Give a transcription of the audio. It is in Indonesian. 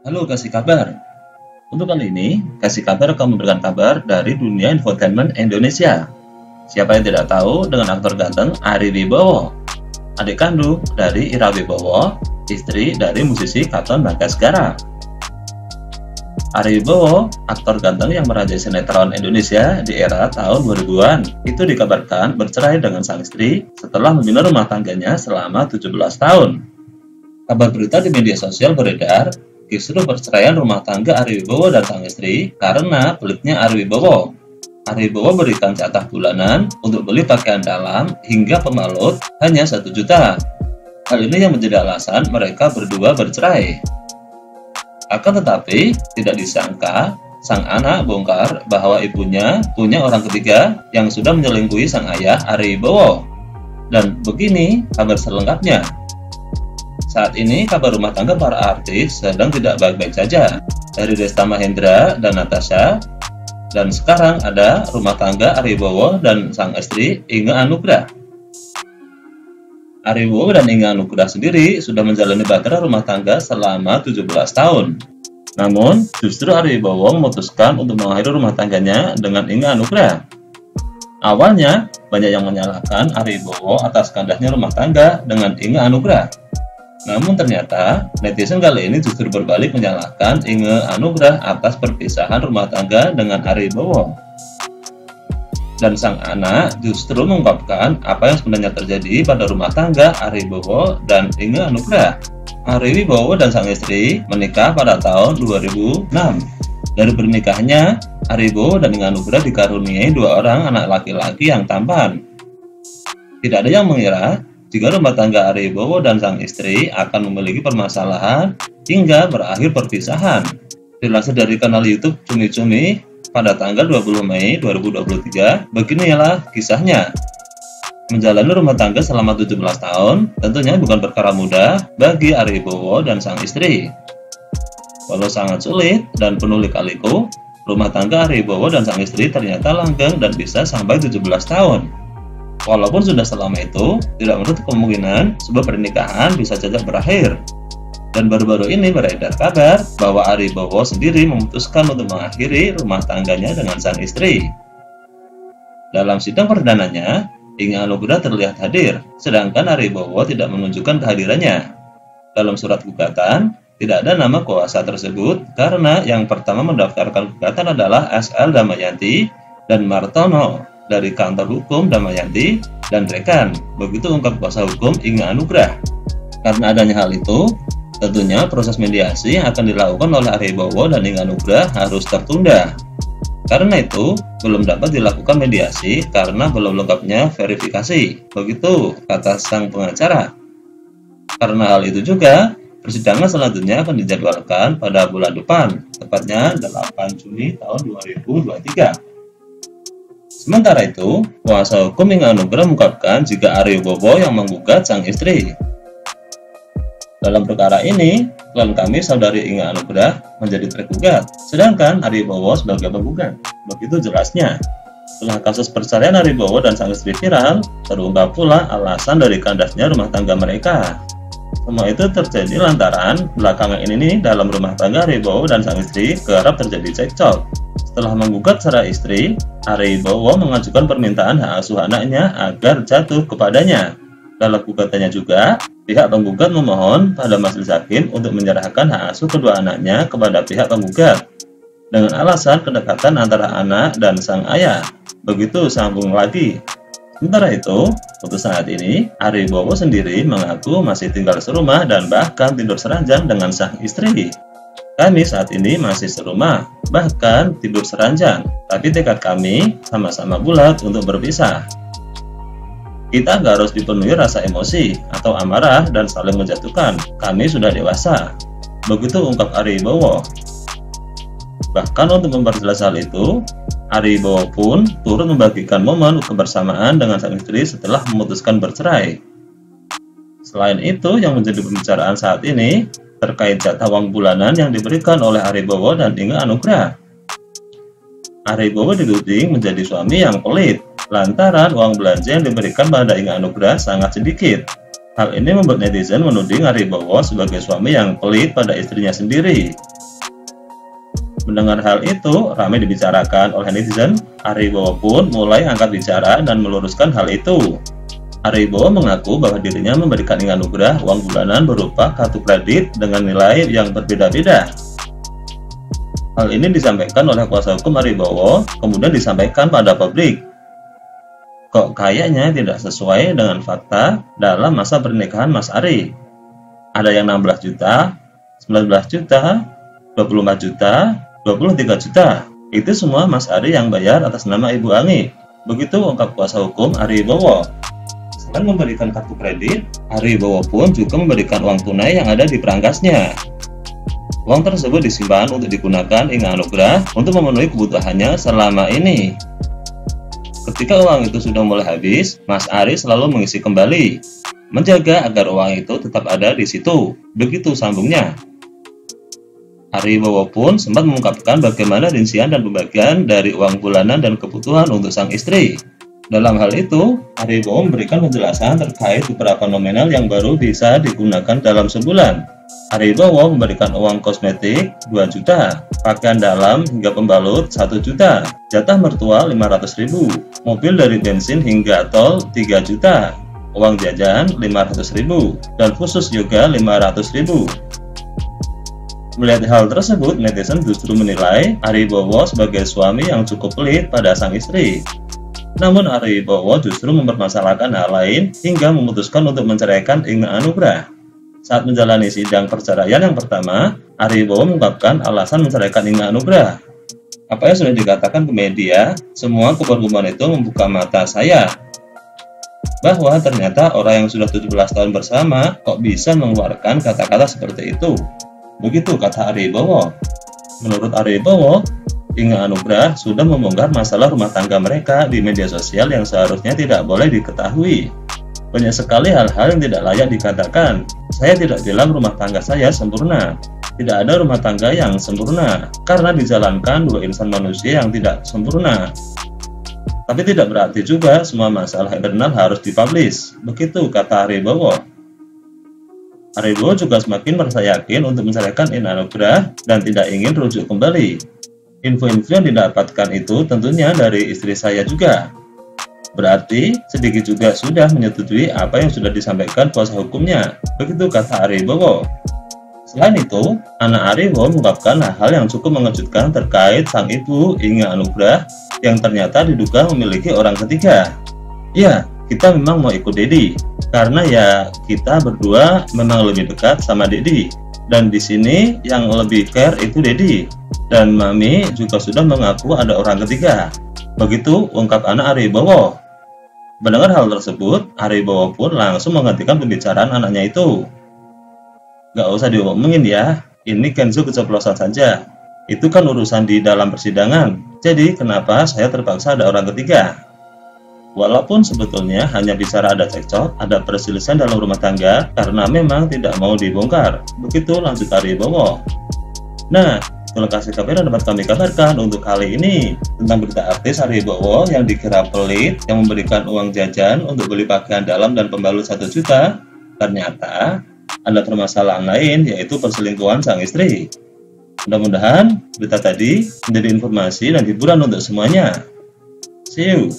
Halo kasih kabar. Untuk kali ini, kasih kabar akan memberikan kabar dari dunia infotainment Indonesia. Siapa yang tidak tahu dengan aktor ganteng Ari Wibowo, adik kandung dari Ira Wibowo, istri dari musisi Katon Bagaskara. Ari Wibowo, aktor ganteng yang merajai sinetron Indonesia di era tahun 2000-an, itu dikabarkan bercerai dengan sang istri setelah membina rumah tangganya selama 17 tahun. Kabar berita di media sosial beredar, justru perceraian rumah tangga Ari Wibowo dan sang istri karena pelitnya Ari Wibowo. Ari Wibowo berikan jatah bulanan untuk beli pakaian dalam hingga pembalut hanya 1 juta. Hal ini yang menjadi alasan mereka berdua bercerai. Akan tetapi, tidak disangka, sang anak bongkar bahwa ibunya punya orang ketiga yang sudah menyelingkuhi sang ayah Ari Wibowo. Dan begini kabar selengkapnya. Saat ini kabar rumah tangga para artis sedang tidak baik-baik saja, dari Desta Mahendra dan Natasha, dan sekarang ada rumah tangga Ari Wibowo dan sang istri Inge Anugrah. Ari Wibowo dan Inge Anugrah sendiri sudah menjalani bahtera rumah tangga selama 17 tahun. Namun, justru Ari Wibowo memutuskan untuk mengakhiri rumah tangganya dengan Inge Anugrah. Awalnya, banyak yang menyalahkan Ari Wibowo atas kandasnya rumah tangga dengan Inge Anugrah. Namun ternyata, netizen kali ini justru berbalik menyalahkan Inge Anugrah atas perpisahan rumah tangga dengan Ari Wibowo. Dan sang anak justru mengungkapkan apa yang sebenarnya terjadi pada rumah tangga Ari Wibowo dan Inge Anugrah. Ari Wibowo dan sang istri menikah pada tahun 2006. Dari pernikahnya, Ari Wibowo dan Inge Anugrah dikaruniai 2 orang anak laki-laki yang tampan. Tidak ada yang mengira jika rumah tangga Ari Wibowo dan sang istri akan memiliki permasalahan hingga berakhir perpisahan. Dilansir dari kanal YouTube Cumi Cumi pada tanggal 20 Mei 2023, beginilah kisahnya. Menjalani rumah tangga selama 17 tahun tentunya bukan perkara mudah bagi Ari Wibowo dan sang istri. Walau sangat sulit dan penuh lika-liku, rumah tangga Ari Wibowo dan sang istri ternyata langgeng dan bisa sampai 17 tahun. Walaupun sudah selama itu, tidak menutup kemungkinan sebuah pernikahan bisa saja berakhir. Dan baru-baru ini beredar kabar bahwa Ari Wibowo sendiri memutuskan untuk mengakhiri rumah tangganya dengan sang istri. Dalam sidang perdananya, Inge Anugrah terlihat hadir, sedangkan Ari Wibowo tidak menunjukkan kehadirannya. Dalam surat gugatan, tidak ada nama kuasa tersebut karena yang pertama mendaftarkan gugatan adalah SL Damayanti dan Martono dari kantor hukum Damayanti dan rekan. Begitu ungkap kuasa hukum Inge Anugrah. Karena adanya hal itu, tentunya proses mediasi yang akan dilakukan oleh Ari Wibowo dan Inge Anugrah harus tertunda. Karena itu, belum dapat dilakukan mediasi karena belum lengkapnya verifikasi. Begitu kata sang pengacara. Karena hal itu juga, persidangan selanjutnya akan dijadwalkan pada bulan depan, tepatnya 8 Juni tahun 2023. Sementara itu, kuasa hukum Inge Anugrah mengungkapkan jika Ari Wibowo yang menggugat sang istri. Dalam perkara ini, klien kami saudari Inge Anugrah menjadi tergugat, sedangkan Ari Wibowo sebagai penggugat. Begitu jelasnya. Setelah kasus perceraian Ari Wibowo dan sang istri viral, terungkap pula alasan dari kandasnya rumah tangga mereka. Semua itu terjadi lantaran belakangan ini dalam rumah tangga Ari Wibowo dan sang istri kerap terjadi cekcok. Setelah menggugat secara istri, Ari Wibowo mengajukan permintaan hak asuh anaknya agar jatuh kepadanya. Dalam gugatannya juga, pihak penggugat memohon pada majelis hakim untuk menyerahkan hak asuh kedua anaknya kepada pihak penggugat dengan alasan kedekatan antara anak dan sang ayah. Begitu sambung lagi. Sementara itu, untuk saat ini, Ari Wibowo sendiri mengaku masih tinggal serumah dan bahkan tidur seranjang dengan sang istri. Kami saat ini masih serumah, bahkan tidur seranjang, tapi tekad kami sama-sama bulat untuk berpisah. Kita gak harus dipenuhi rasa emosi atau amarah dan saling menjatuhkan. Kami sudah dewasa. Begitu ungkap Ari Wibowo. Bahkan untuk memperjelas hal itu, Ari Wibowo pun turut membagikan momen kebersamaan dengan sang istri setelah memutuskan bercerai. Selain itu, yang menjadi pembicaraan saat ini terkait jatah uang bulanan yang diberikan oleh Ari Wibowo dan Inge Anugrah. Ari Wibowo dituding menjadi suami yang pelit lantaran uang belanja yang diberikan pada Inge Anugrah sangat sedikit. Hal ini membuat netizen menuding Aribowo sebagai suami yang pelit pada istrinya sendiri. Mendengar hal itu, ramai dibicarakan oleh netizen. Aribowo pun mulai angkat bicara dan meluruskan hal itu. Aribowo mengaku bahwa dirinya memberikan Inge Anugrah uang bulanan berupa kartu kredit dengan nilai yang berbeda-beda. Hal ini disampaikan oleh kuasa hukum Aribowo, kemudian disampaikan pada publik. Kok kayaknya tidak sesuai dengan fakta dalam masa pernikahan Mas Ari. Ada yang 16 juta, 19 juta, 24 juta, 23 juta. Itu semua Mas Ari yang bayar atas nama Ibu Ani. Begitu ungkap kuasa hukum Aribowo. Selain memberikan kartu kredit, Aribowo pun juga memberikan uang tunai yang ada di perangkasnya. Uang tersebut disimpan untuk digunakan Inge Anugrah untuk memenuhi kebutuhannya selama ini. Ketika uang itu sudah mulai habis, Mas Ari selalu mengisi kembali, menjaga agar uang itu tetap ada di situ. Begitu sambungnya. Aribowo pun sempat mengungkapkan bagaimana rincian dan pembagian dari uang bulanan dan kebutuhan untuk sang istri. Dalam hal itu, Aribowo memberikan penjelasan terkait beberapa nominal yang baru bisa digunakan dalam sebulan. Aribowo memberikan uang kosmetik 2 juta, pakaian dalam hingga pembalut 1 juta, jatah mertua 500.000, mobil dari bensin hingga tol 3 juta, uang jajan 500.000, dan khusus yoga 500.000. Melihat hal tersebut, netizen justru menilai Aribowo sebagai suami yang cukup pelit pada sang istri. Namun Aribowo justru mempermasalahkan hal lain hingga memutuskan untuk menceraikan Inge Anugrah. Saat menjalani sidang perceraian yang pertama, Aribowo mengungkapkan alasan menceraikan Inge Anugrah. Apa yang sudah dikatakan ke media, semua keberhubungan itu membuka mata saya. Bahwa ternyata orang yang sudah 17 tahun bersama kok bisa mengeluarkan kata-kata seperti itu. Begitu kata Aribowo. Menurut Aribowo, Inge Anugrah sudah membongkar masalah rumah tangga mereka di media sosial yang seharusnya tidak boleh diketahui. Banyak sekali hal-hal yang tidak layak dikatakan. Saya tidak bilang rumah tangga saya sempurna. Tidak ada rumah tangga yang sempurna, karena dijalankan dua insan manusia yang tidak sempurna. Tapi tidak berarti juga semua masalah internal harus dipublish. Begitu kata Aribowo. Aribowo juga semakin merasa yakin untuk menceraikan Inge Anugrah dan tidak ingin rujuk kembali. Info-info yang didapatkan itu tentunya dari istri saya juga. Berarti sedikit juga sudah menyetujui apa yang sudah disampaikan kuasa hukumnya. Begitu kata Aribowo. Selain itu, anak Aribowo mengungkapkan hal yang cukup mengejutkan terkait sang ibu Inge Anugrah yang ternyata diduga memiliki orang ketiga. Ya, kita memang mau ikut Dedi, karena ya kita berdua memang lebih dekat sama Dedi. Dan di sini yang lebih care itu Dedi. Dan Mami juga sudah mengaku ada orang ketiga. Begitu ungkap anak Aribowo. Mendengar hal tersebut, Aribowo pun langsung menghentikan pembicaraan anaknya itu. Gak usah diomongin ya, ini Kenzo keceplosan saja. Itu kan urusan di dalam persidangan. Jadi kenapa saya terpaksa ada orang ketiga? Walaupun sebetulnya hanya bicara ada cekcok, ada perselisihan dalam rumah tangga karena memang tidak mau dibongkar. Begitu lanjut Aribowo. Nah, terima kasih kabar yang dapat kami kabarkan untuk kali ini tentang berita artis Aribowo yang dikira pelit yang memberikan uang jajan untuk beli pakaian dalam dan pembalut 1 juta. Ternyata ada permasalahan lain, yaitu perselingkuhan sang istri. Mudah-mudahan berita tadi menjadi informasi dan hiburan untuk semuanya. See you.